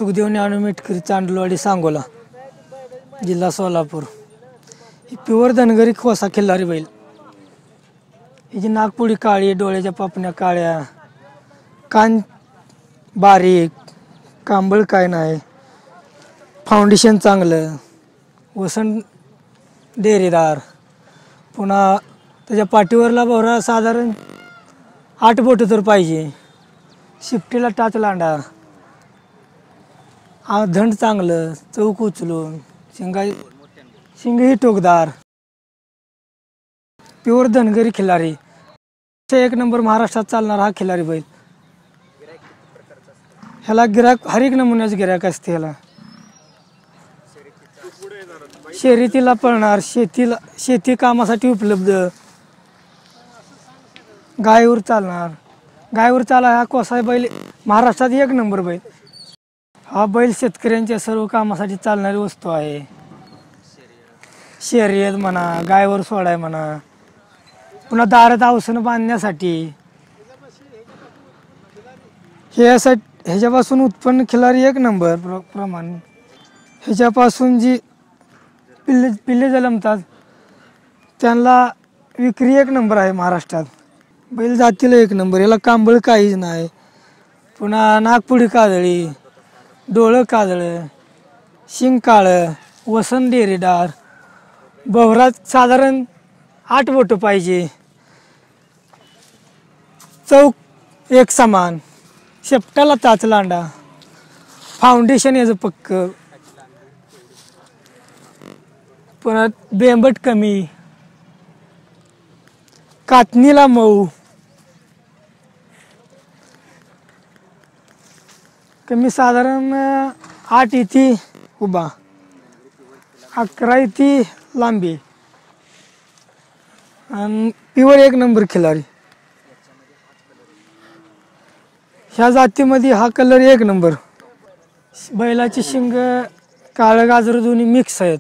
सुखदेव ज्ञानू मेटकरी, चांडलवाडी, सांगोला, जिल्हा सोलापूर. ही प्युअर धनगरी खोसा खिल्लारी बैल. हिची नागपुडी काळी, डोळ्याच्या पापण्या काळ्या, कान बारीक, कांबळ काय नाही, फाउंडेशन चांगलं, वसन डेरेदार. पुन्हा त्याच्या पाठीवरला भोवरा साधारण 8 बोटं तर पाहिजे. शिफ्टीला टाच लांडा, धंड चांगलं, चौक उचलून, शिंगही टोकदार, प्युअर धनगरी खिल्लारी. 1 नंबर महाराष्ट्रात चालणारा हा खिल्लारी बैल. ह्याला गिराक हर एक नमुन्याचं गिराक असते. ह्याला शर्यतीला पळणार, शेती कामासाठी उपलब्ध, गायवर चालणार. गायवर चाला हा कोसा बैल महाराष्ट्रात 1 नंबर बैल. हा बैल शेतकऱ्यांच्या सर्व कामासाठी चालणारी वस्तू आहे. शर्यत म्हणा, गायवर सोडाय म्हणा, पुन्हा दारात औसनं बांधण्यासाठी. ह्याच्यापासून उत्पन्न खिल्लारी 1 नंबर प्रमाण. ह्याच्यापासून जी पिल्ले जन्मतात त्यांना विक्री 1 नंबर आहे महाराष्ट्रात. बैल जातीला 1 नंबर. याला कांबळ काहीच नाही. पुन्हा नागपुडी काजळी, डोळं काजळं, शिंग काळं, वसन डेरेदार, बहरात साधारण 8 बोटं पाहिजे, चौक एक समान, शेपटाला टाच लांडा, फाउंडेशन याचं पक्क, पुन्हा बेंबट कमी, कातणीला मऊ, कमी साधारण 8 इथी उभा, 11 इथी लांबी, आणि प्युअर 1 नंबर खिल्लारी. ह्या जातीमध्ये हा कलर 1 नंबर. बैलाची शिंग काळं गाजर दोन्ही मिक्स आहेत.